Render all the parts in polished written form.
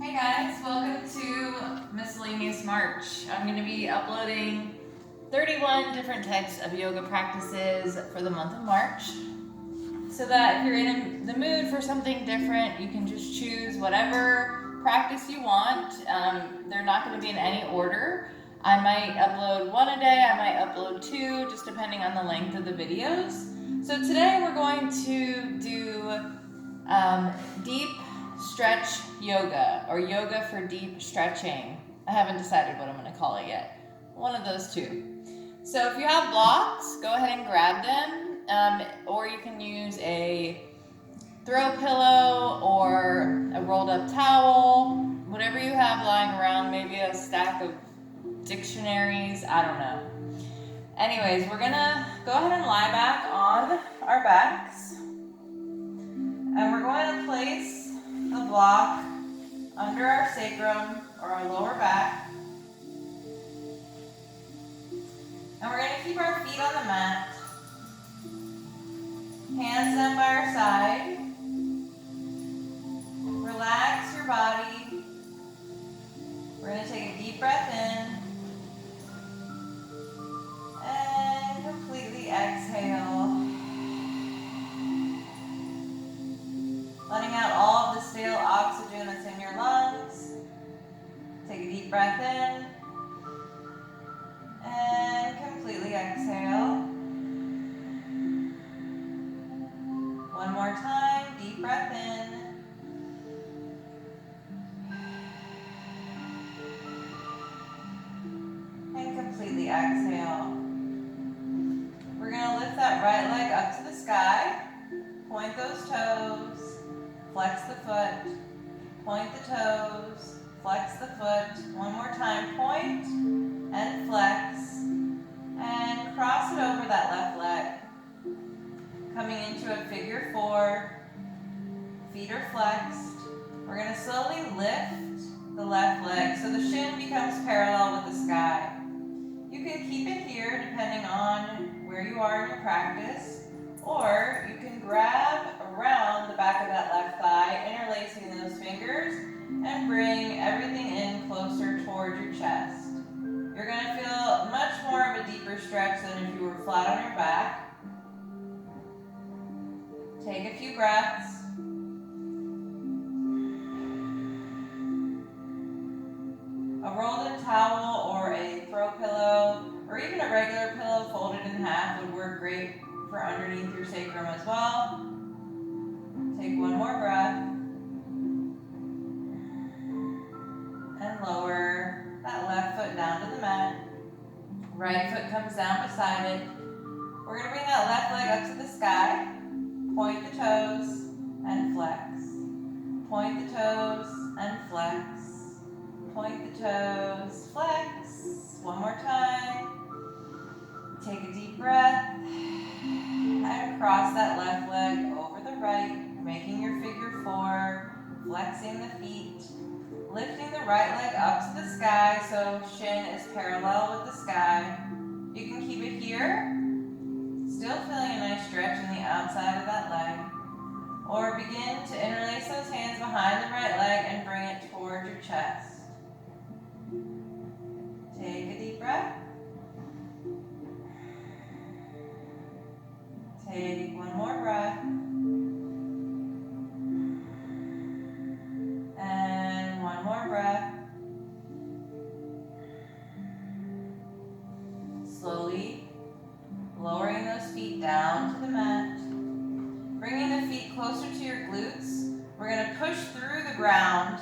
Hey guys, welcome to Miscellaneous March. I'm going to be uploading 31 different types of yoga practices for the month of March, so that if you're in the mood for something different, you can just choose whatever practice you want. They're not going to be in any order. I might upload one a day, I might upload two, just depending on the length of the videos. So today we're going to do deep stretch yoga, or yoga for deep stretching. I haven't decided what I'm going to call it yet. One of those two. So if you have blocks, go ahead and grab them, or you can use a throw pillow or a rolled up towel, whatever you have lying around, maybe a stack of dictionaries, I don't know. Anyways, we're gonna go ahead and lie back on our backs, and we're going to place the block under our sacrum or our lower back, and we're going to keep our feet on the mat, hands down by our side. Relax your body. We're going to take a deep breath in and completely exhale, letting out all of the stale oxygen that's in your lungs. Take a deep breath in and completely exhale. One more time, deep breath in. And completely exhale. We're going to lift that right leg up to the sky. Point those toes. Flex the foot. Point the toes. Flex the foot. One more time. Point and flex. And cross it over that left leg. Coming into a figure four. Feet are flexed. We're going to slowly lift the left leg so the shin becomes parallel with the sky. You can keep it here depending on where you are in your practice, or you can grab around the back of that left thigh, interlacing those fingers, and bring everything in closer toward your chest. You're going to feel much more of a deeper stretch than if you were flat on your back. Take a few breaths. A rolled in towel or a throw pillow, or even a regular pillow folded in half would work great for underneath your sacrum as well. Take one more breath. And lower that left foot down to the mat. Right foot comes down beside it. We're going to bring that left leg up to the sky. Point the toes and flex. Point the toes and flex. Point the toes, flex. One more time. Take a deep breath and cross that left leg over the right, making your figure four, flexing the feet, lifting the right leg up to the sky so shin is parallel with the sky. You can keep it here, still feeling a nice stretch in the outside of that leg, or begin to interlace those hands behind the right leg and bring it toward your chest. Take a deep breath. Take one more breath. And one more breath. Slowly lowering those feet down to the mat. Bringing the feet closer to your glutes. We're going to push through the ground,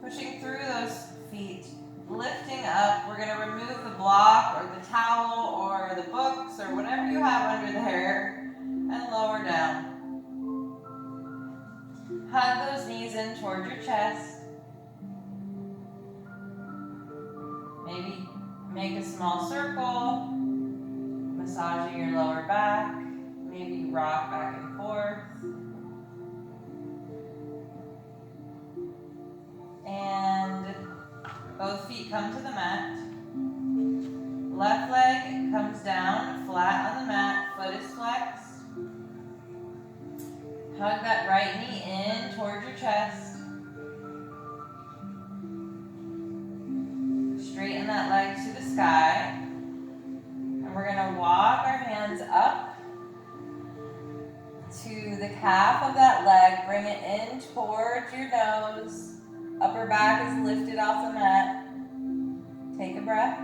pushing through those feet. Lifting up, we're going to remove the block or the towel or the books or whatever you have under there and lower down. Hug those knees in toward your chest. Maybe make a small circle, massaging your lower back. Maybe rock back and forth. And both feet come to the mat. Left leg comes down, flat on the mat, foot is flexed. Hug that right knee in towards your chest. calf of that leg, bring it in towards your nose. Upper back is lifted off the mat. Take a breath.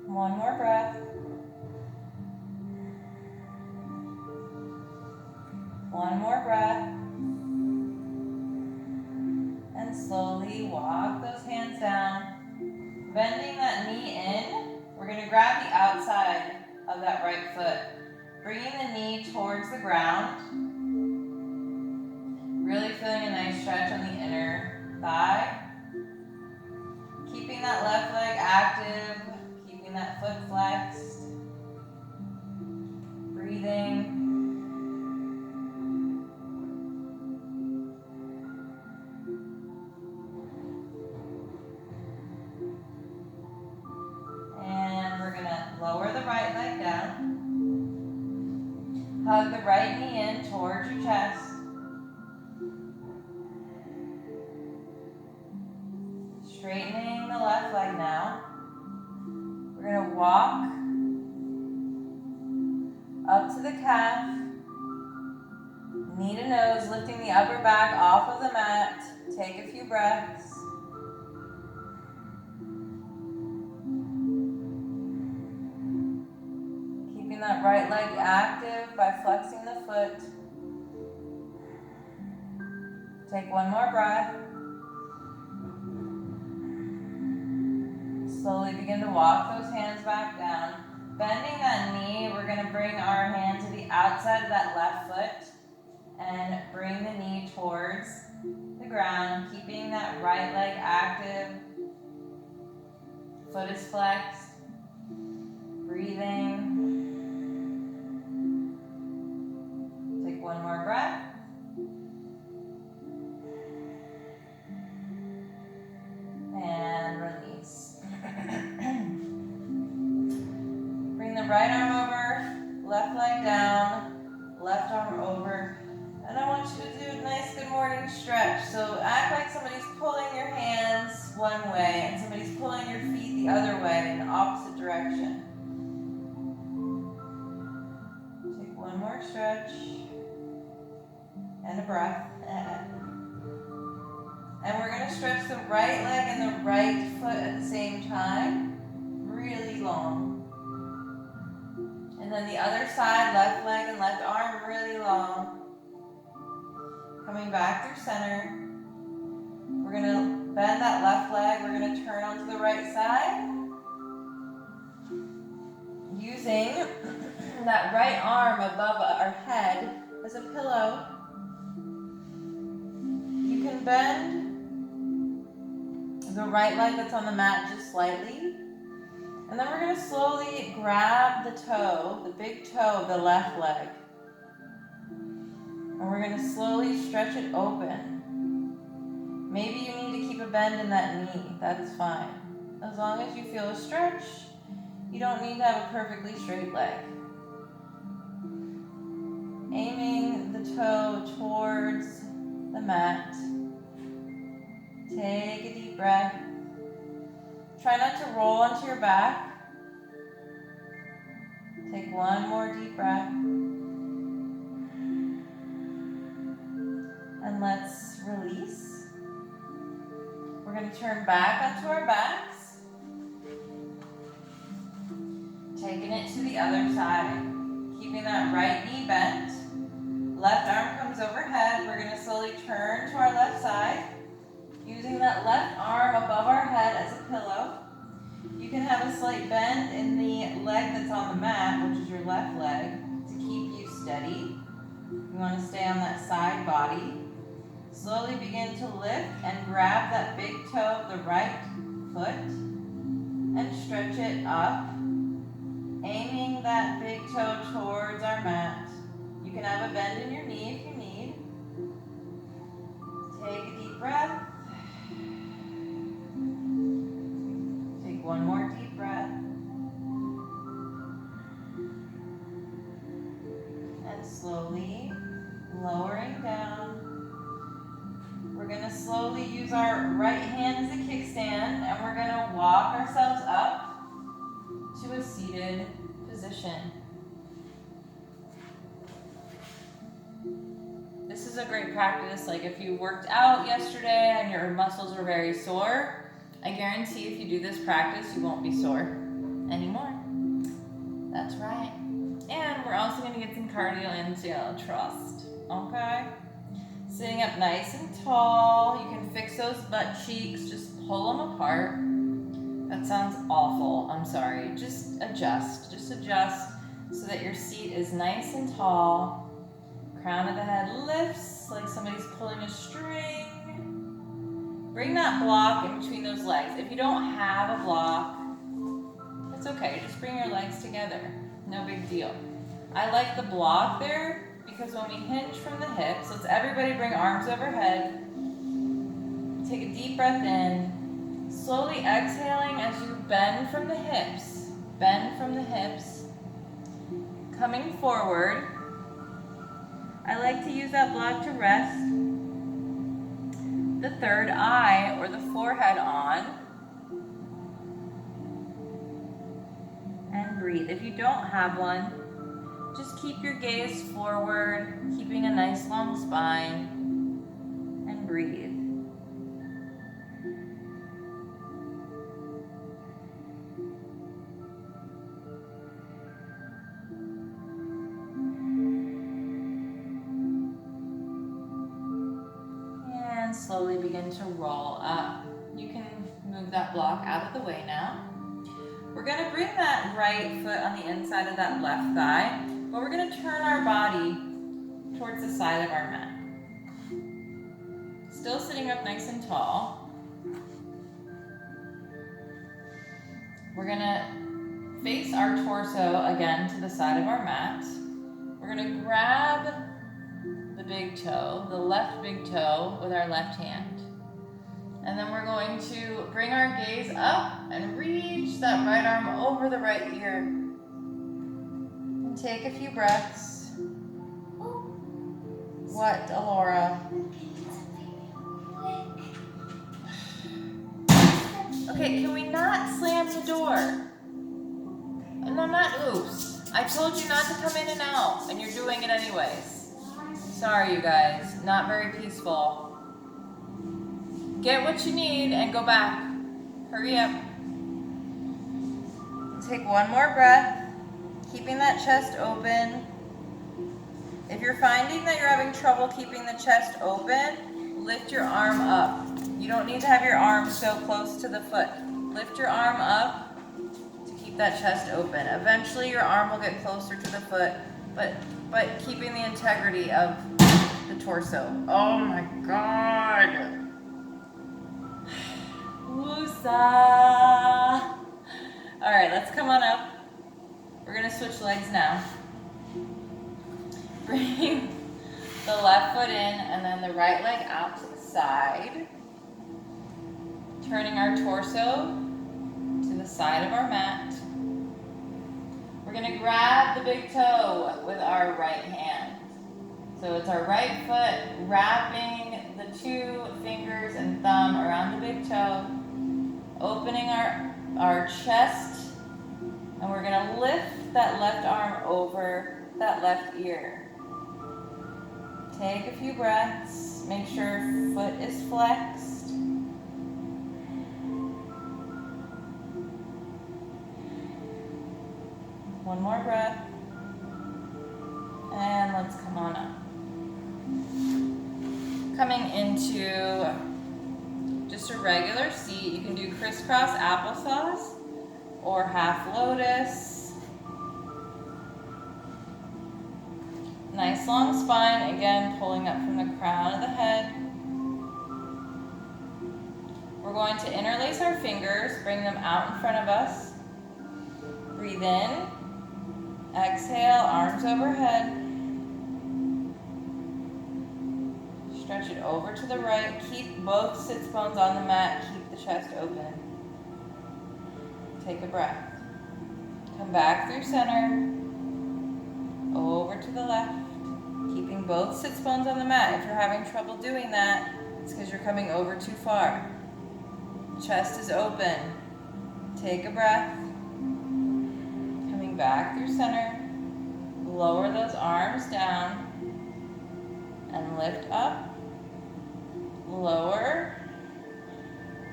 One more breath. One more breath. And slowly walk those hands down. Bending that knee in, we're going to grab the outside of that right foot. Bringing the knee towards the ground. Really feeling a nice stretch on the inner thigh. Keeping that left leg active. Keeping that foot flexed. Breathing. Lower the right leg down. Hug the right knee in towards your chest. Straightening the left leg now. We're going to walk up to the calf. Knee to nose, lifting the upper back off of the mat. Take a few breaths. That right leg active by flexing the foot. Take one more breath. Slowly begin to walk those hands back down. Bending that knee, we're going to bring our hand to the outside of that left foot and bring the knee towards the ground, keeping that right leg active. Foot is flexed. Breathing. One more breath. And release. Bring the right arm over, left leg down, left arm over. And I want you to do a nice good morning stretch. So act like somebody's pulling your hands one way and somebody's pulling your feet the other way in the opposite direction. Take one more stretch. And a breath. And we're going to stretch the right leg and the right foot at the same time. Really long. And then the other side, left leg and left arm, really long. Coming back through center. We're going to bend that left leg. We're going to turn onto the right side. Using that right arm above our head as a pillow. You can bend the right leg that's on the mat just slightly. And then we're going to slowly grab the toe, the big toe of the left leg. And we're going to slowly stretch it open. Maybe you need to keep a bend in that knee. That's fine. As long as you feel a stretch, you don't need to have a perfectly straight leg. Aiming the toe towards the mat. Take a deep breath. Try not to roll onto your back. Take one more deep breath. And let's release. We're going to turn back onto our backs. Taking it to the other side. Keeping that right knee bent. Left arm comes overhead. We're going to slowly turn to our left side. Using that left arm above our head as a pillow. You can have a slight bend in the leg that's on the mat, which is your left leg, to keep you steady. You want to stay on that side body. Slowly begin to lift and grab that big toe of the right foot and stretch it up, aiming that big toe towards our mat. You can have a bend in your knee if you need. Take a deep breath. Take one more deep breath. And slowly lowering down. We're going to slowly use our right hand as a kickstand, and we're going to walk ourselves up to a seated position. is a great practice. Like if you worked out yesterday and your muscles were very sore, I guarantee if you do this practice, you won't be sore anymore. That's right. And we're also going to get some cardio into trust. Okay? Sitting up nice and tall. You can fix those butt cheeks. Just pull them apart. That sounds awful. I'm sorry. Just adjust. Just adjust so that your seat is nice and tall. Crown of the head lifts like somebody's pulling a string. Bring that block in between those legs. If you don't have a block, it's okay. Just bring your legs together. No big deal. I like the block there because when we hinge from the hips, let's everybody bring arms overhead. Take a deep breath in. Slowly exhaling as you bend from the hips. Bend from the hips. Coming forward. I like to use that block to rest the third eye or the forehead on. And breathe. If you don't have one, just keep your gaze forward, keeping a nice long spine, and breathe. And slowly begin to roll up. You can move that block out of the way now. We're going to bring that right foot on the inside of that left thigh, but we're going to turn our body towards the side of our mat. Still sitting up nice and tall. We're going to face our torso again to the side of our mat. We're going to grab the big toe, the left big toe, with our left hand. And then we're going to bring our gaze up and reach that right arm over the right ear. And take a few breaths. What, Alora? Okay, can we not slam the door? No, not oops. I told you not to come in and out, and you're doing it anyways. Sorry, you guys. Not very peaceful. Get what you need and go back. Hurry up. Take one more breath, keeping that chest open. If you're finding that you're having trouble keeping the chest open, lift your arm up. You don't need to have your arm so close to the foot. Lift your arm up to keep that chest open. Eventually your arm will get closer to the foot, but keeping the integrity of the torso. Oh my God. Woosah. All right, let's come on up. We're gonna switch legs now. Bring the left foot in and then the right leg out to the side. Turning our torso to the side of our mat. We're gonna grab the big toe with our right hand. So it's our right foot wrapping the 2 fingers and thumb around the big toe, opening our chest, and we're gonna lift that left arm over that left ear. Take a few breaths, make sure foot is flexed. One more breath, and let's come on up. Coming into just a regular seat. You can do crisscross applesauce or half lotus. Nice long spine, again pulling up from the crown of the head. We're going to interlace our fingers, bring them out in front of us. Breathe in, exhale, arms overhead. Stretch it over to the right. Keep both sits bones on the mat. Keep the chest open. Take a breath. Come back through center. Over to the left. Keeping both sits bones on the mat. If you're having trouble doing that, it's because you're coming over too far. Chest is open. Take a breath. Coming back through center. Lower those arms down. and lift up, lower,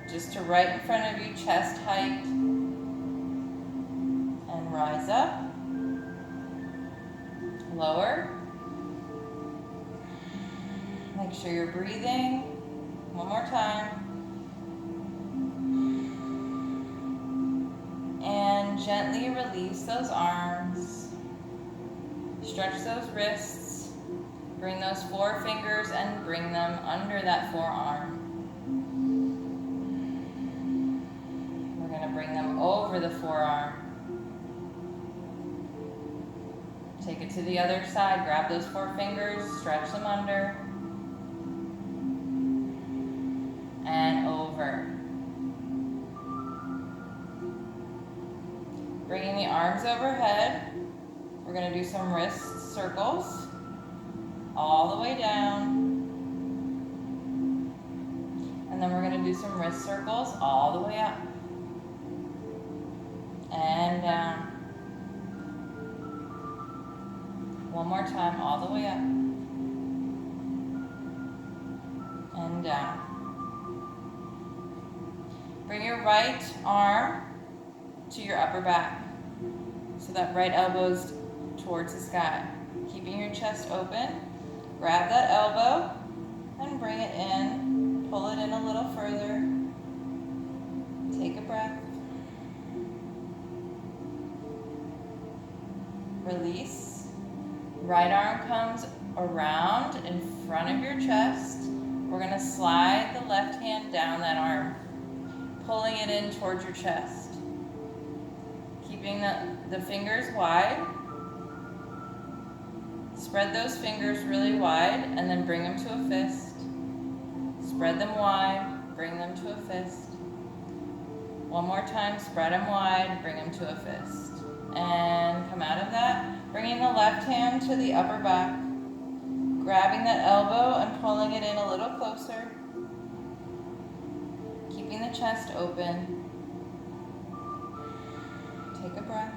just to right in front of you, chest height, and rise up, lower. Make sure you're breathing. One more time. And gently release those arms. Stretch those wrists. Bring those four fingers and bring them under that forearm. We're going to bring them over the forearm. Take it to the other side. Grab those four fingers, stretch them under, and over. Bringing the arms overhead. We're going to do some wrist circles all the way down. And then we're going to do some wrist circles all the way up and down. One more time, all the way up and down. Bring your right arm to your upper back so that right elbow's towards the sky. Keeping your chest open, grab that elbow and bring it in. Pull it in a little further. Take a breath. Release. Right arm comes around in front of your chest. We're going to slide the left hand down that arm, pulling it in towards your chest. Keeping the fingers wide. Spread those fingers really wide and then bring them to a fist. Spread them wide, bring them to a fist. One more time, spread them wide, bring them to a fist. And come out of that, bringing the left hand to the upper back, grabbing that elbow and pulling it in a little closer. Keeping the chest open. Take a breath.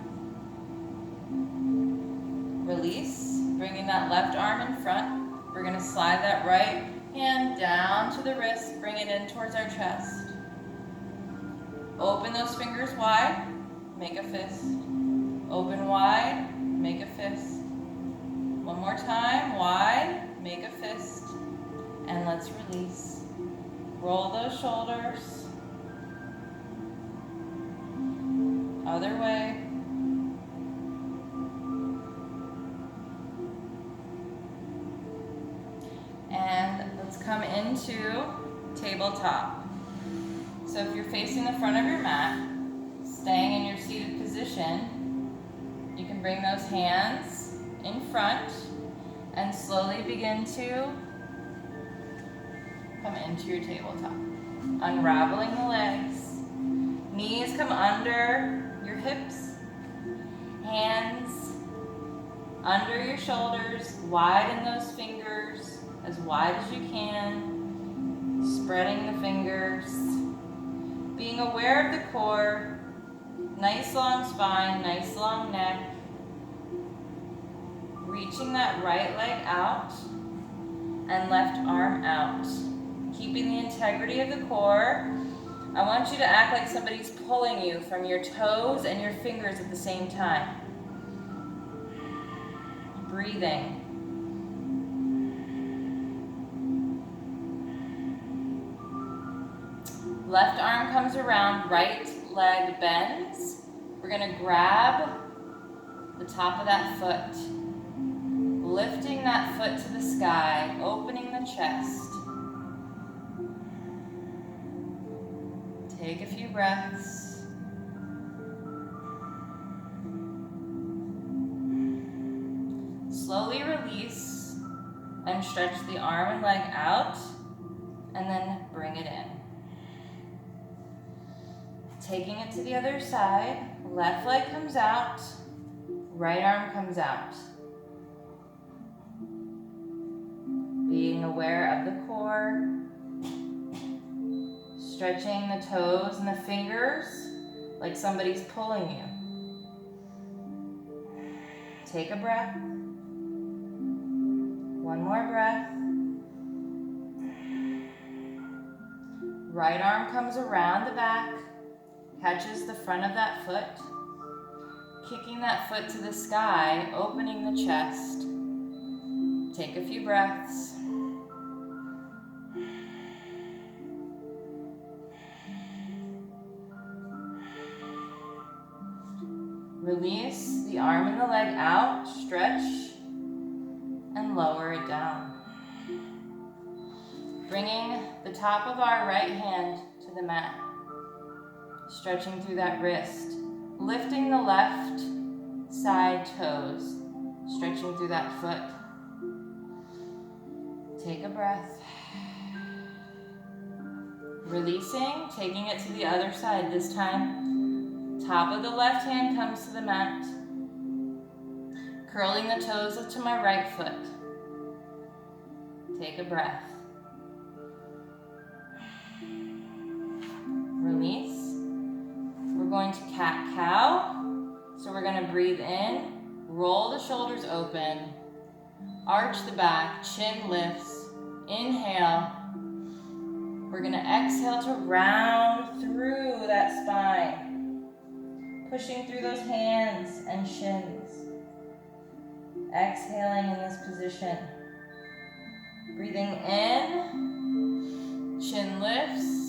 Release, bringing that left arm in front. We're going to slide that right hand down to the wrist, bring it in towards our chest. Open those fingers wide, make a fist. Open wide, make a fist. One more time, wide, make a fist. And let's release. Roll those shoulders. Other way. And let's come into tabletop. So if you're facing the front of your mat, staying in your seated position, you can bring those hands in front and slowly begin to come into your tabletop. Unraveling the legs. Knees come under your hips. Hands under your shoulders. Widen those fingers as wide as you can. Spreading the fingers. Being aware of the core. Nice long spine, nice long neck. Reaching that right leg out and left arm out. Keeping the integrity of the core. I want you to act like somebody's pulling you from your toes and your fingers at the same time. Breathing. Left arm comes around, right leg bends. We're going to grab the top of that foot, lifting that foot to the sky, opening the chest. Take a few breaths. Slowly release and stretch the arm and leg out, and then bring it in. Taking it to the other side, left leg comes out, right arm comes out. Being aware of the core, stretching the toes and the fingers like somebody's pulling you. Take a breath. One more breath. Right arm comes around the back, catches the front of that foot, kicking that foot to the sky, opening the chest. Take a few breaths. Release the arm and the leg out, stretch, and lower it down. Bringing the top of our right hand to the mat, stretching through that wrist, lifting the left side toes, stretching through that foot. Take a breath. Releasing, taking it to the other side. This time, top of the left hand comes to the mat, curling the toes to my right foot. Take a breath. Release. We're going to cat-cow. So we're going to breathe in, roll the shoulders open, arch the back, chin lifts. Inhale. We're going to exhale to round through that spine, pushing through those hands and shins. Exhaling in this position. Breathing in, chin lifts.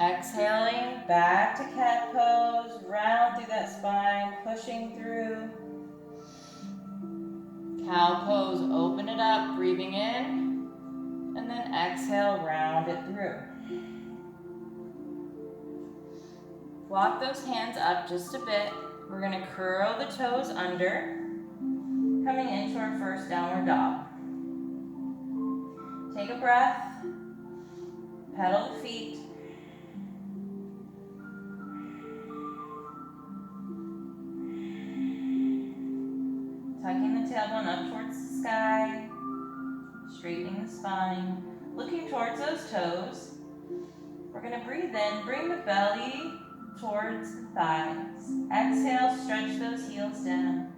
Exhaling, back to cat pose, round through that spine, pushing through. Cow pose, open it up, breathing in, and then exhale, round it through. Walk those hands up just a bit. We're going to curl the toes under, coming into our first downward dog. Take a breath, pedal the feet. Tucking the tailbone up towards the sky, straightening the spine, looking towards those toes. We're going to breathe in, bring the belly towards the thighs. Exhale, stretch those heels down.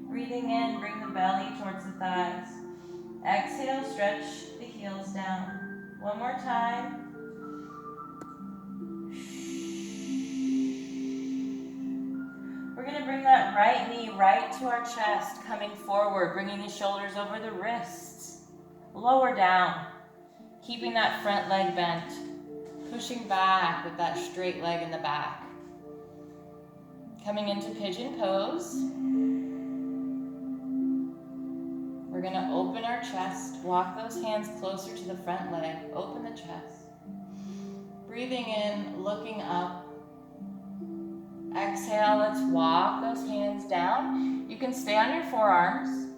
Breathing in, bring the belly towards the thighs. Exhale, stretch the heels down. One more time. We're going to bring that right knee right to our chest, coming forward, bringing the shoulders over the wrists. Lower down, keeping that front leg bent, pushing back with that straight leg in the back. Coming into pigeon pose. We're going to open our chest, walk those hands closer to the front leg, open the chest. Breathing in, looking up. Exhale, let's walk those hands down. You can stay on your forearms,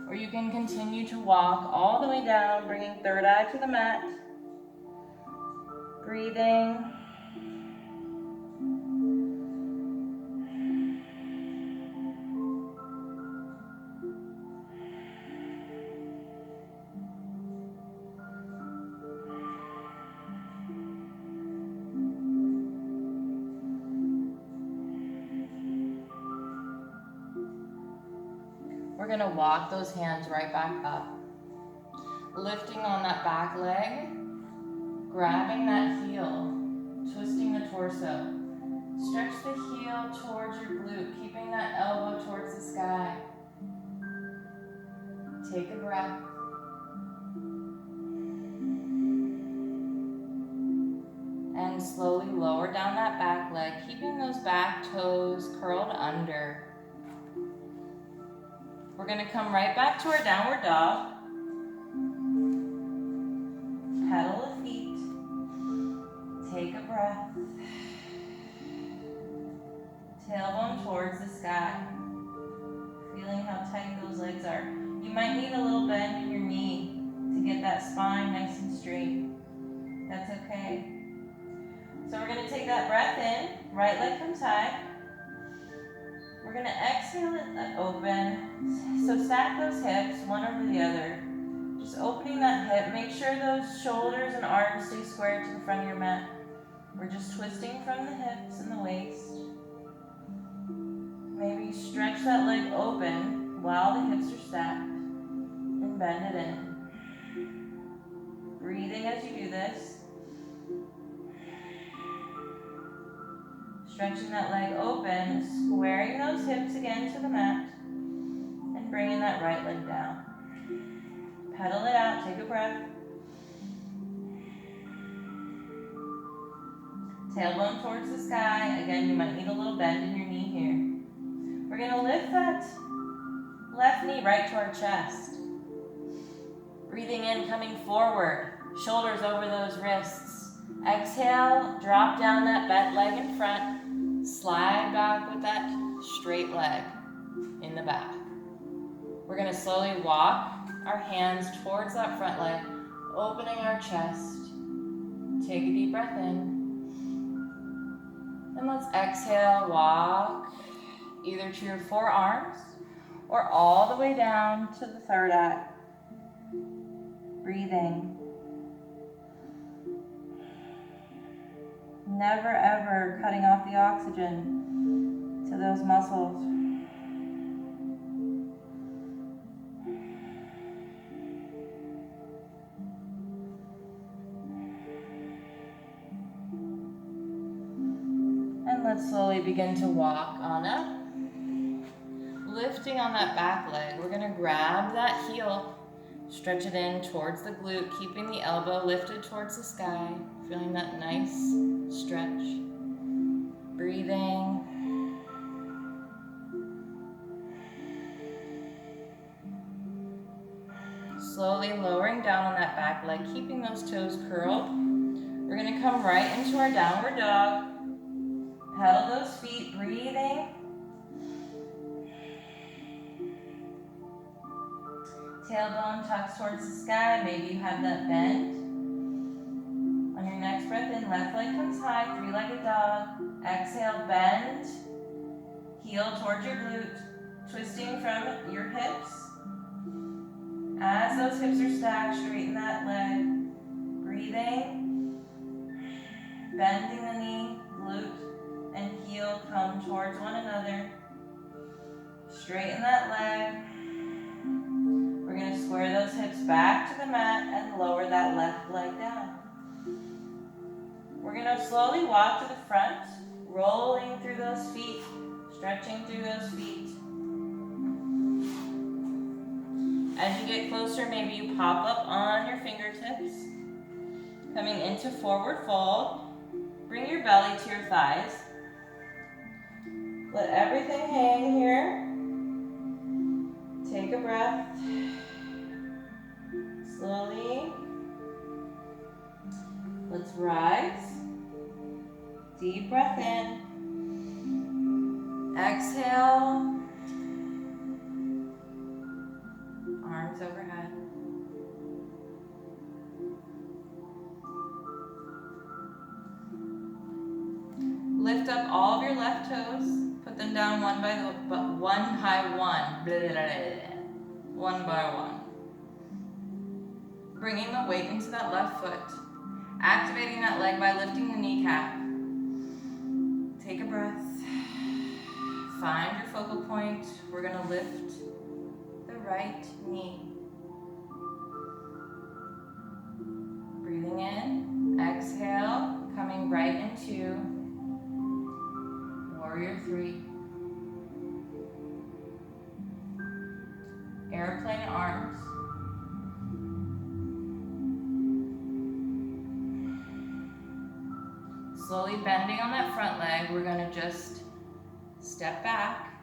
or you can continue to walk all the way down, bringing third eye to the mat. Breathing. We're going to walk those hands right back up. Lifting on that back leg, grabbing that heel, twisting the torso. Stretch the heel towards your glute, keeping that elbow towards the sky. Take a breath. And slowly lower down that back leg, keeping those back toes curled under. We're going to come right back to our downward dog. Pedal the feet. Take a breath. Tailbone towards the sky. Feeling how tight those legs are. You might need a little bend in your knee to get that spine nice and straight. That's okay. So we're going to take that breath in. Right leg comes high. We're going to exhale it open. So stack those hips, one over the other. Just opening that hip. Make sure those shoulders and arms stay square to the front of your mat. We're just twisting from the hips and the waist. Maybe stretch that leg open while the hips are stacked. And bend it in. Breathing breathing as you do this. Stretching that leg open, squaring those hips again to the mat, and bringing that right leg down. Pedal it out, take a breath. Tailbone towards the sky. Again, you might need a little bend in your knee here. We're gonna lift that left knee right to our chest. Breathing in, coming forward, shoulders over those wrists. Exhale, drop down that bent leg in front, slide back with that straight leg in the back. We're gonna slowly walk our hands towards that front leg, opening our chest. Take a deep breath in. And let's exhale, walk either to your forearms or all the way down to the third eye. Breathing. Never ever cutting off the oxygen to those muscles. And let's slowly begin to walk on up. Lifting on that back leg, we're gonna grab that heel, stretch it in towards the glute, keeping the elbow lifted towards the sky, feeling that nice stretch. Breathing. Slowly lowering down on that back leg, keeping those toes curled. We're gonna come right into our downward dog. Pedal those feet, breathing. Tailbone tucks towards the sky. Maybe you have that bend. On your next breath in, left leg comes high, three-legged dog. Exhale, bend. Heel towards your glute, twisting from your hips. As those hips are stacked, straighten that leg. Breathing. Bending the knee, glute, and heel come towards one another. Straighten that leg. We're going to square those hips back to the mat and lower that left leg down. We're going to slowly walk to the front, rolling through those feet, stretching through those feet. As you get closer, maybe you pop up on your fingertips. Coming into forward fold. Bring your belly to your thighs. Let everything hang here. Take a breath. Slowly. Let's rise. Deep breath in. Exhale. Arms overhead. Lift up all of your left toes. Put them down one by one. One by one. Bringing the weight into that left foot. Activating that leg by lifting the kneecap. Take a breath. Find your focal point. We're going to lift the right knee. Breathing in. Exhale. Coming right into Warrior 3. Airplane arms. Slowly bending on that front leg, we're going to just step back.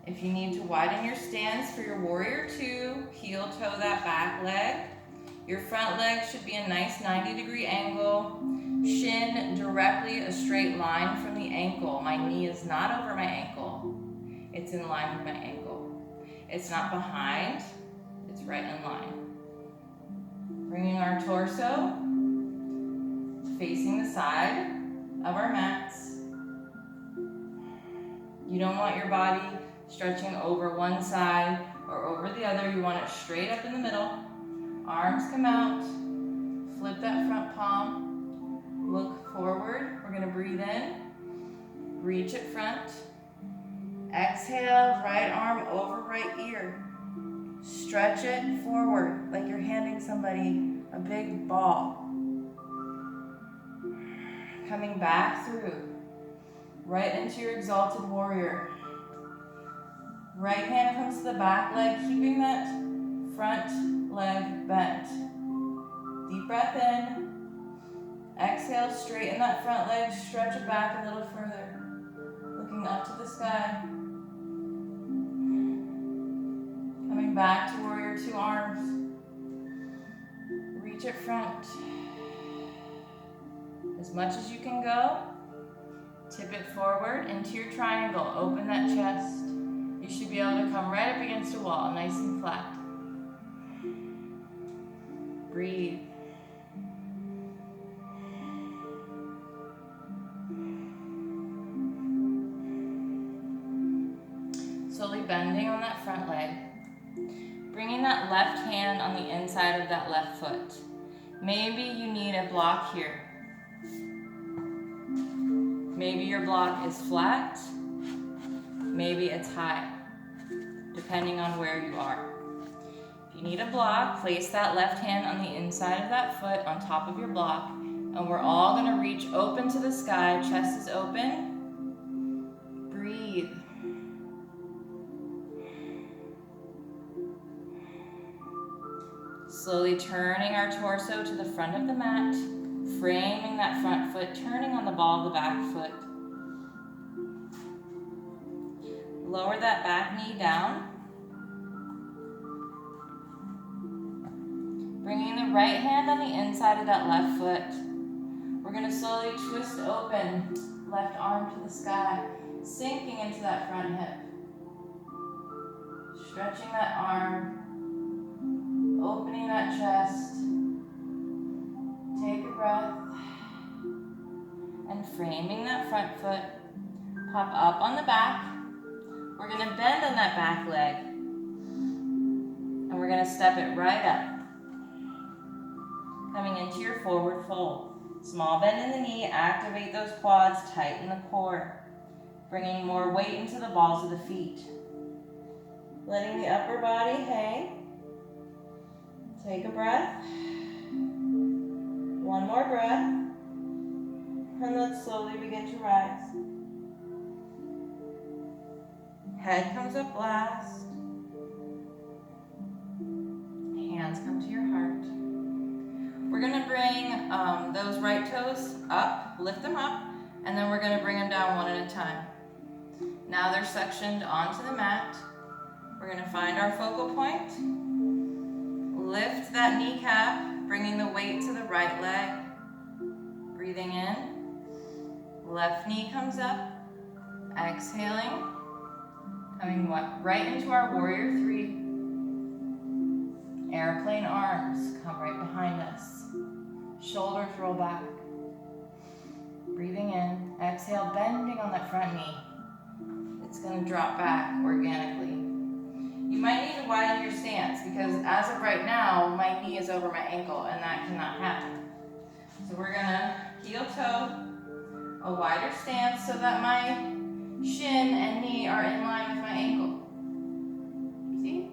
If you need to widen your stance for your Warrior 2, heel toe that back leg. Your front leg should be a nice 90-degree angle. Shin directly a straight line from the ankle. My knee is not over my ankle. It's in line with my ankle. It's not behind, it's right in line. Bringing our torso facing the side of our mats. You don't want your body stretching over one side or over the other. You want it straight up in the middle. Arms come out. Flip that front palm. Look forward. We're going to breathe in. Reach it front. Exhale, right arm over right ear. Stretch it forward like you're handing somebody a big ball. Coming back through, right into your exalted warrior. Right hand comes to the back leg, keeping that front leg bent. Deep breath in. Exhale, straighten that front leg, stretch it back a little further. Looking up to the sky. Coming back to warrior two arms. Reach it front. As much as you can go. Tip it forward into your triangle. Open that chest. You should be able to come right up against a wall, nice and flat. Breathe. Slowly bending on that front leg. Bringing that left hand on the inside of that left foot. Maybe you need a block here. Maybe your block is flat. Maybe it's high, depending on where you are. If you need a block, place that left hand on the inside of that foot on top of your block, and we're all gonna reach open to the sky, chest is open. Breathe. Slowly turning our torso to the front of the mat, framing that front foot, turning on the ball of the back foot. Lower that back knee down. Bringing the right hand on the inside of that left foot. We're going to slowly twist open, left arm to the sky, sinking into that front hip. Stretching that arm, opening that chest. Take a breath. And framing that front foot. Pop up on the back. We're going to bend on that back leg. And we're going to step it right up. Coming into your forward fold. Small bend in the knee, activate those quads, tighten the core. Bringing more weight into the balls of the feet. Letting the upper body hang. Take a breath. One more breath. And let's slowly begin to rise. Head comes up last. Hands come to your heart. We're going to bring those right toes up, lift them up, and then we're going to bring them down one at a time. Now they're sectioned onto the mat. We're going to find our focal point. Lift that kneecap, bringing the weight to the right leg. Breathing in. Left knee comes up. Exhaling. Coming right into our warrior three. Airplane arms come right behind us. Shoulders roll back. Breathing in. Exhale, bending on that front knee. It's going to drop back organically. You might need to widen your stance because as of right now, my knee is over my ankle and that cannot happen. So we're going to heel toe, a wider stance so that my shin and knee are in line with my ankle. See?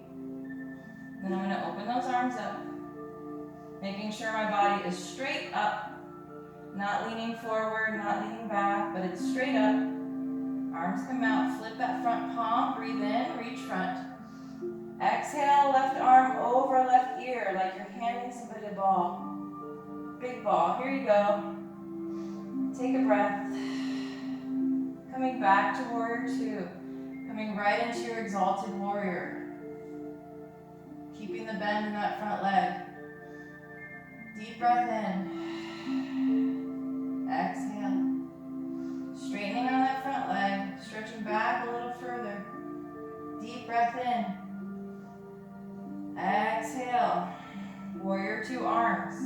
Then I'm going to open those arms up, making sure my body is straight up, not leaning forward, not leaning back, but it's straight up. Arms come out, flip that front palm, breathe in, reach front. Exhale, left arm over left ear like you're handing somebody a ball. Big ball, here you go. Take a breath. Coming back to warrior two. Coming right into your exalted warrior. Keeping the bend in that front leg. Deep breath in. Exhale. Straightening on that front leg. Stretching back a little further. Deep breath in. Exhale. Warrior two arms.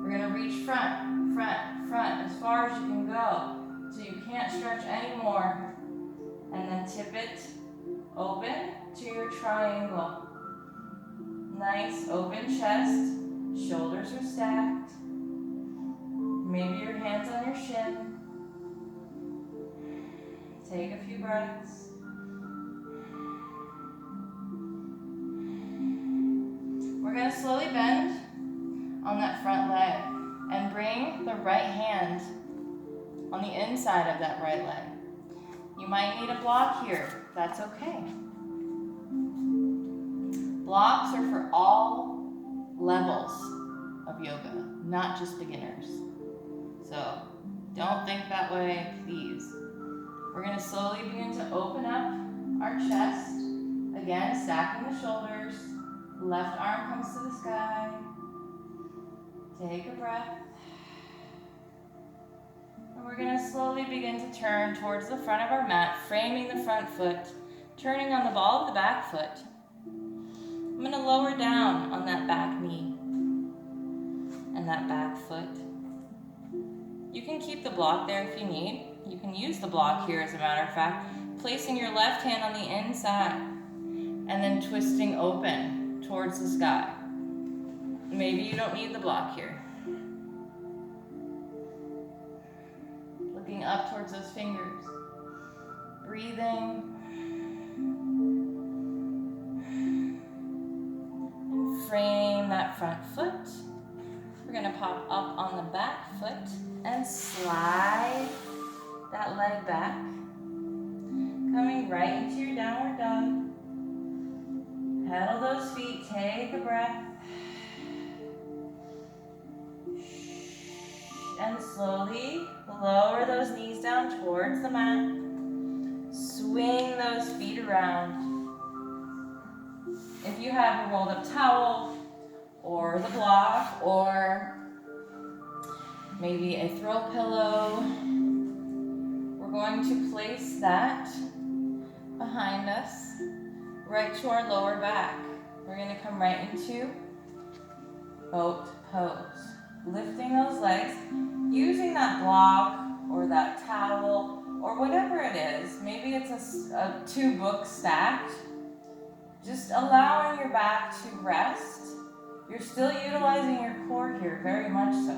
We're going to reach front, front, front as far as you can go. So you can't stretch anymore. And then tip it open to your triangle. Nice open chest. Shoulders are stacked. Maybe your hands on your shin. Take a few breaths. We're going to slowly bend on that front leg and bring the right hand on the inside of that right leg. You might need a block here. That's okay. Blocks are for all levels of yoga, not just beginners. So don't think that way, please. We're going to slowly begin to open up our chest. Again, stacking the shoulders. Left arm comes to the sky. Take a breath. And we're going to slowly begin to turn towards the front of our mat, framing the front foot, turning on the ball of the back foot. I'm going to lower down on that back knee and that back foot. You can keep the block there if you need. You can use the block here, as a matter of fact, placing your left hand on the inside and then twisting open towards the sky. Maybe you don't need the block here. Looking up towards those fingers. Breathing. And frame that front foot. We're going to pop up on the back foot and slide that leg back. Coming right into your downward dog. Pedal those feet, take a breath. And slowly lower those knees down towards the mat. Swing those feet around. If you have a rolled up towel or the block or maybe a throw pillow, we're going to place that behind us, right to our lower back. We're going to come right into boat pose. Lifting those legs, using that block or that towel or whatever it is. Maybe it's a 2 books stacked. Just allowing your back to rest. You're still utilizing your core here, very much so.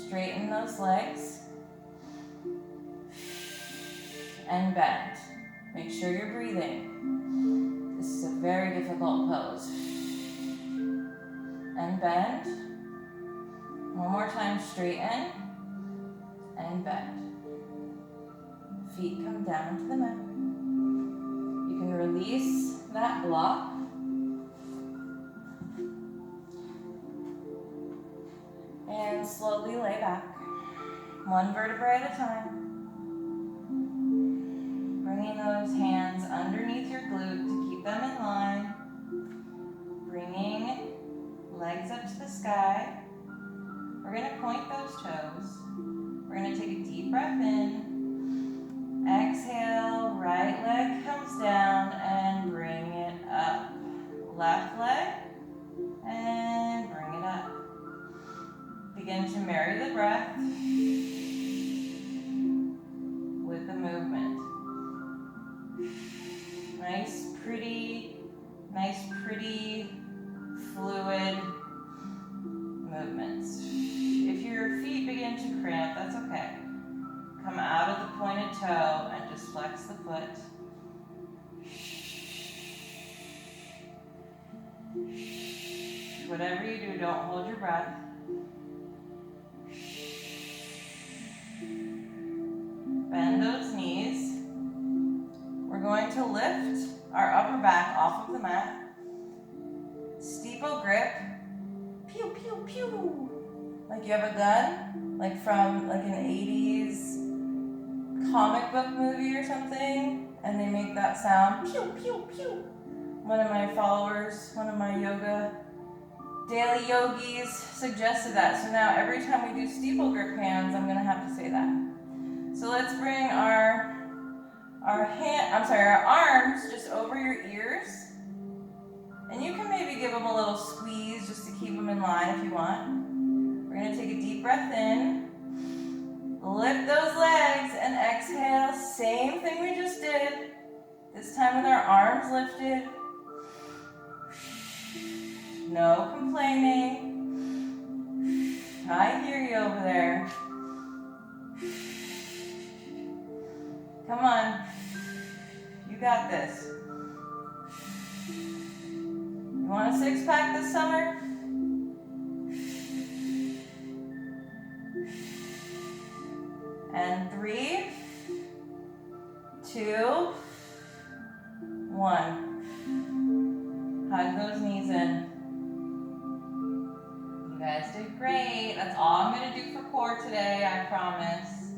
Straighten those legs and bend. Make sure you're breathing. This is a very difficult pose. And bend. One more time, straighten and bend. Feet come down to the mat. You can release that block. And slowly lay back. One vertebrae at a time. Bringing those hands underneath your glute to keep them in line. Bringing legs up to the sky. We're going to point those toes. We're going to take a deep breath in. Exhale, right leg comes down and bring it up. Left leg and bring it up. Begin to marry the breath with the movement. Nice, pretty, fluid movements. If your feet begin to cramp, that's okay. Come out of the pointed toe and just flex the foot. Whatever you do, don't hold your breath. Bend those knees. We're going to lift our upper back off of the mat. Steeple grip. Pew, pew, pew. Like you have a gun, like from like an 80s comic book movie or something, and they make that sound, pew, pew, pew. One of my followers, one of my yoga daily yogis suggested that. So now every time we do steeple grip hands, I'm gonna have to say that. So let's bring our arms just over your ears. And you can maybe give them a little squeeze just to keep them in line if you want. We're gonna take a deep breath in. Lift those legs and exhale. Same thing we just did. This time with our arms lifted. No complaining. I hear you over there. Come on. You got this. You want a six-pack this summer? And 3, 2, 1. Hug those knees in. You guys did great. That's all I'm going to do for core today, I promise.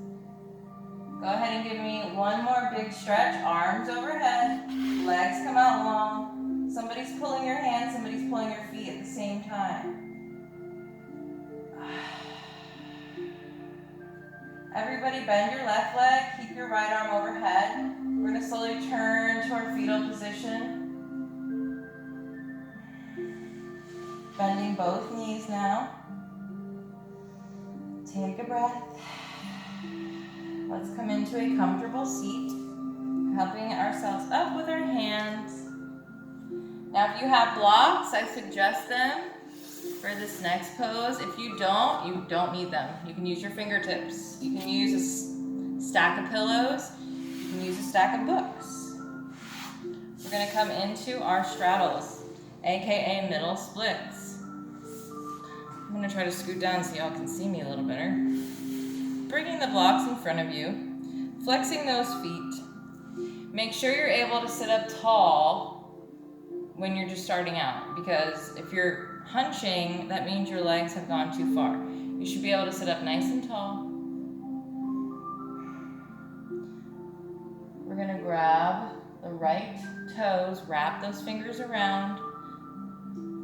Go ahead and give me one more big stretch. Arms overhead. Legs come out long. Somebody's pulling your hands, somebody's pulling your feet at the same time. Everybody bend your left leg. Keep your right arm overhead. We're going to slowly turn to our fetal position. Bending both knees now. Take a breath. Let's come into a comfortable seat, helping ourselves up with our hands. Now, if you have blocks, I suggest them for this next pose. If you don't need them. You can use your fingertips. You can use a stack of pillows. You can use a stack of books. We're going to come into our straddles, aka middle splits. I'm going to try to scoot down so y'all can see me a little better. Bringing the blocks in front of you, flexing those feet. Make sure you're able to sit up tall when you're just starting out, because if you're hunching, that means your legs have gone too far. You should be able to sit up nice and tall. We're going to grab the right toes, wrap those fingers around,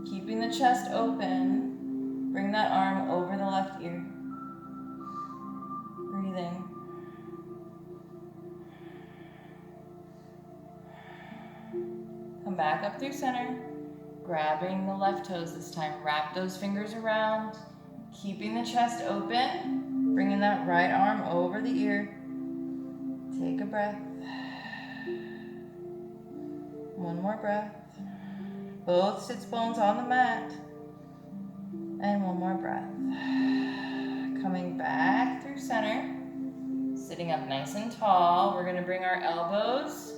keeping the chest open. Bring that arm over the left ear. Breathing. Come back up through center. Grabbing the left toes this time. Wrap those fingers around. Keeping the chest open. Bringing that right arm over the ear. Take a breath. One more breath. Both sits bones on the mat. And one more breath. Coming back through center. Sitting up nice and tall. We're going to bring our elbows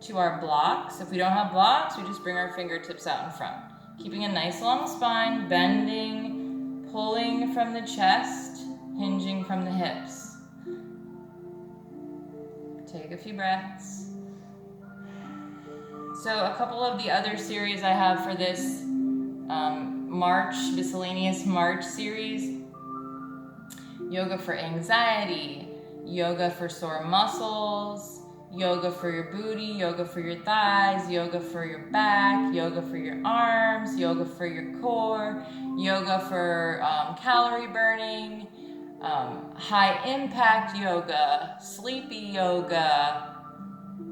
to our blocks. If we don't have blocks, we just bring our fingertips out in front. Keeping a nice long spine, bending, pulling from the chest, hinging from the hips. Take a few breaths. So a couple of the other series I have for this Miscellaneous March series: yoga for anxiety, yoga for sore muscles, yoga for your booty, yoga for your thighs, yoga for your back, yoga for your arms, yoga for your core, yoga for calorie burning, high impact yoga, sleepy yoga.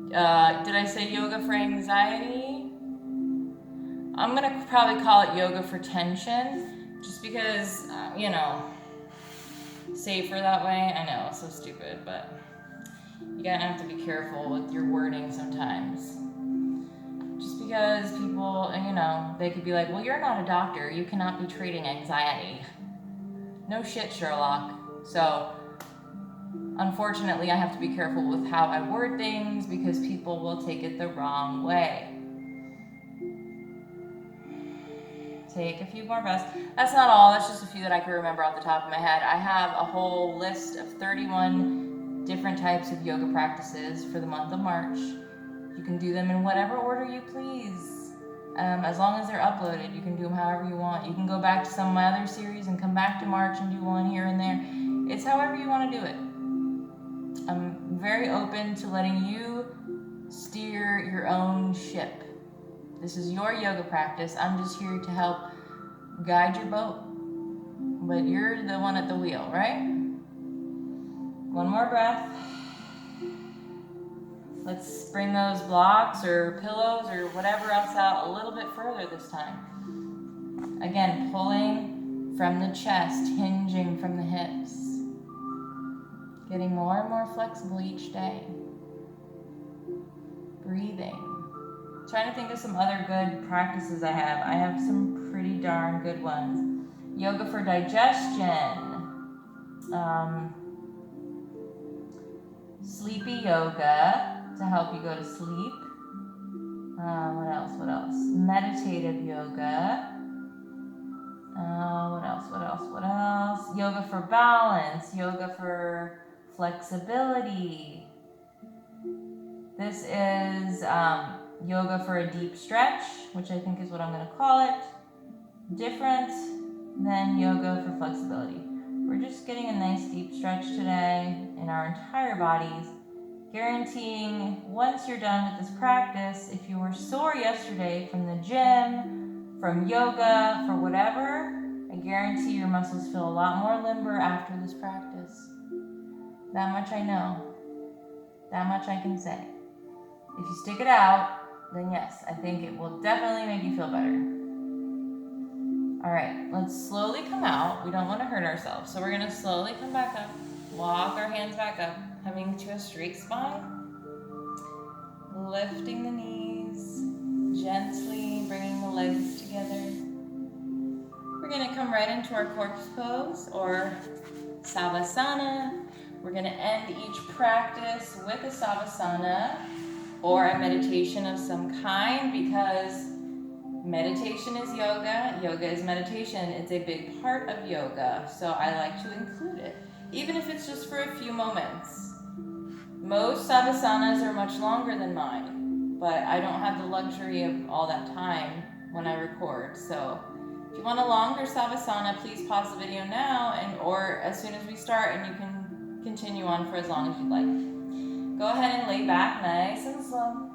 Did I say yoga for anxiety? I'm gonna probably call it yoga for tension, just because, safer that way. I know, it's so stupid, but you gotta have to be careful with your wording sometimes. Just because people, they could be like, well, you're not a doctor, you cannot be treating anxiety. No shit, Sherlock. So, unfortunately, I have to be careful with how I word things because people will take it the wrong way. Take a few more breaths. That's not all, that's just a few that I can remember off the top of my head. I have a whole list of 31 different types of yoga practices for the month of March. You can do them in whatever order you please. As long as they're uploaded, you can do them however you want. You can go back to some of my other series and come back to March and do one here and there. It's however you want to do it. I'm very open to letting you steer your own ship. This is your yoga practice. I'm just here to help guide your boat. But you're the one at the wheel, right? One more breath. Let's bring those blocks or pillows or whatever else out a little bit further this time. Again, pulling from the chest, hinging from the hips. Getting more and more flexible each day. Breathing. Trying to think of some other good practices I have. I have some pretty darn good ones. Yoga for digestion. Sleepy yoga to help you go to sleep. What else? meditative yoga. What else? Yoga for balance, yoga for flexibility. This is yoga for a deep stretch, which I think is what I'm going to call it. Different than yoga for flexibility. We're just getting a nice deep stretch today in our entire bodies, guaranteeing once you're done with this practice, if you were sore yesterday from the gym, from yoga, for whatever, I guarantee your muscles feel a lot more limber after this practice. That much I know. That much I can say. If you stick it out, then yes, I think it will definitely make you feel better. All right, let's slowly come out. We don't want to hurt ourselves, so we're going to slowly come back up. Walk our hands back up, coming to a straight spine. Lifting the knees, gently bringing the legs together. We're going to come right into our corpse pose or Savasana. We're going to end each practice with a Savasana or a meditation of some kind, because meditation is yoga, yoga is meditation. It's a big part of yoga, so I like to include it, even if it's just for a few moments. Most Savasanas are much longer than mine, but I don't have the luxury of all that time when I record. So if you want a longer Savasana, please pause the video now or as soon as we start, and you can continue on for as long as you'd like. Go ahead and lay back nice and slow.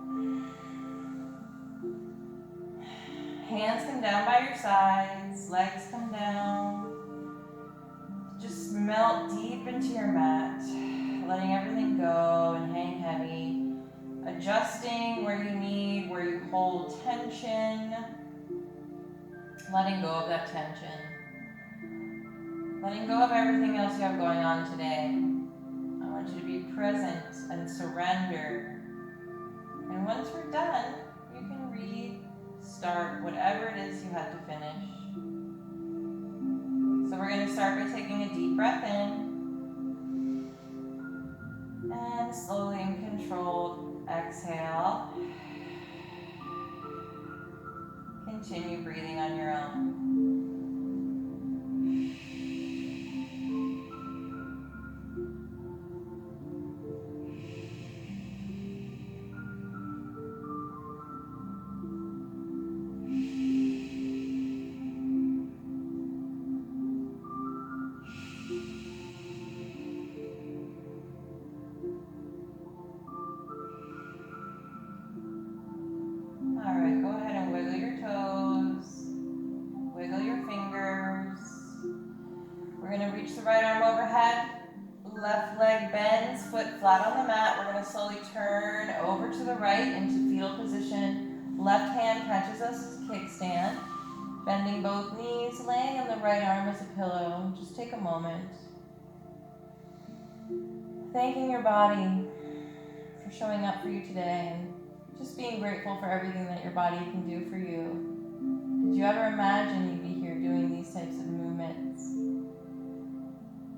Hands come down by your sides, legs come down. Just melt deep into your mat, letting everything go and hang heavy. Adjusting where you need, where you hold tension. Letting go of that tension. Letting go of everything else you have going on today. I want you to be present and surrender. And once we're done, you can start whatever it is you had to finish. So we're going to start by taking a deep breath in and slowly and controlled exhale. Continue breathing on your own. Right arm overhead, left leg bends, foot flat on the mat. We're going to slowly turn over to the right into fetal position. Left hand catches us as a kickstand. Bending both knees, laying on the right arm as a pillow. Just take a moment. Thanking your body for showing up for you today and just being grateful for everything that your body can do for you. Did you ever imagine you'd be here doing these types of movements?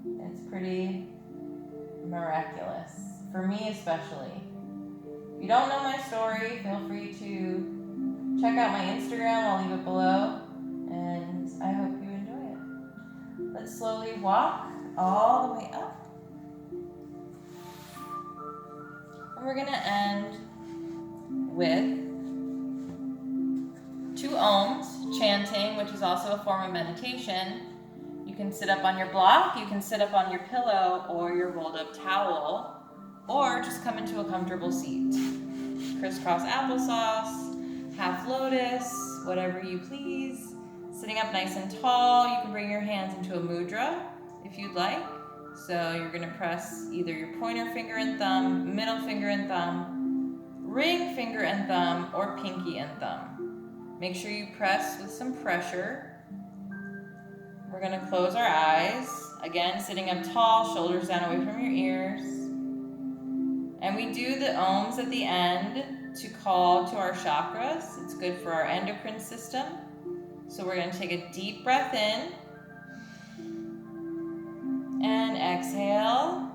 It's pretty miraculous, for me especially. If you don't know my story, feel free to check out my Instagram. I'll leave it below, and I hope you enjoy it. Let's slowly walk all the way up. And we're going to end with 2 ohms, chanting, which is also a form of meditation. You can sit up on your block, you can sit up on your pillow or your rolled up towel, or just come into a comfortable seat. Crisscross applesauce, half lotus, whatever you please. Sitting up nice and tall, you can bring your hands into a mudra if you'd like. So you're going to press either your pointer finger and thumb, middle finger and thumb, ring finger and thumb, or pinky and thumb. Make sure you press with some pressure. We're going to close our eyes. Again, sitting up tall, shoulders down away from your ears. And we do the ohms at the end to call to our chakras. It's good for our endocrine system. So we're going to take a deep breath in. And exhale.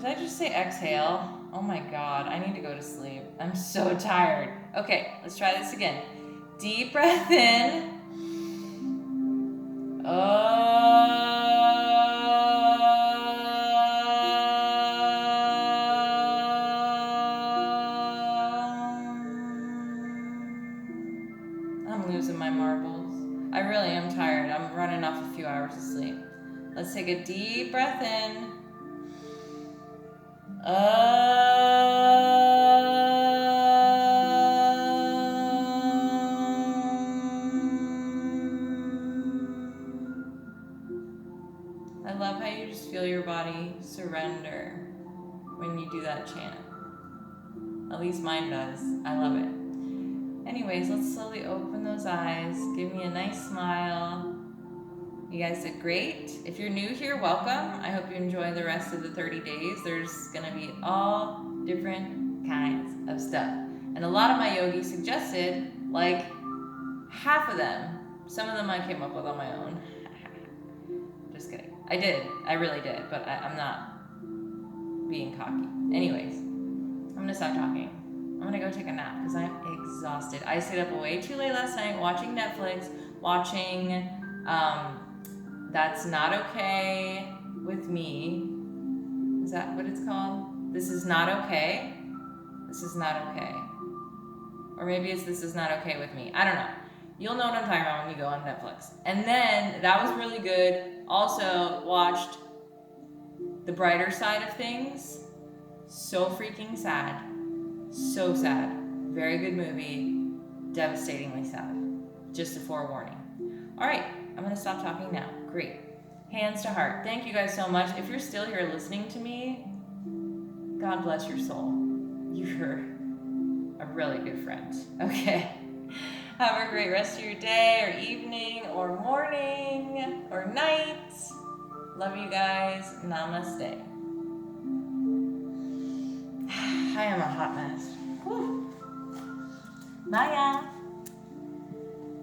Did I just say exhale? Oh my God, I need to go to sleep. I'm so tired. Okay, let's try this again. Deep breath in. I'm losing my marbles. I really am tired. I'm running off a few hours of sleep. Let's take a deep breath in. I love how you just feel your body surrender when you do that chant. At least mine does. I love it. Anyways, let's slowly open those eyes. Give me a nice smile. You guys did great. If you're new here, welcome. I hope you enjoy the rest of the 30 days. There's gonna be all different kinds of stuff. And a lot of my yogis suggested, like, half of them. Some of them I came up with on my own. Just kidding. I did. I really did. But I'm not being cocky. Anyways, I'm gonna stop talking. I'm gonna go take a nap because I'm exhausted. I stayed up way too late last night watching Netflix, watching That's Not Okay with Me. Is that what it's called? This Is Not Okay? This Is Not Okay. Or maybe it's This Is Not Okay with Me. I don't know. You'll know what I'm talking about when you go on Netflix. And then, that was really good. Also, watched The Brighter Side of Things. So freaking sad. So sad. Very good movie. Devastatingly sad. Just a forewarning. Alright, I'm going to stop talking now. Great. Hands to heart. Thank you guys so much. If you're still here listening to me, God bless your soul. You're a really good friend. Okay. Have a great rest of your day or evening or morning or night. Love you guys. Namaste. I am a hot mess. Whew. Bye, y'all.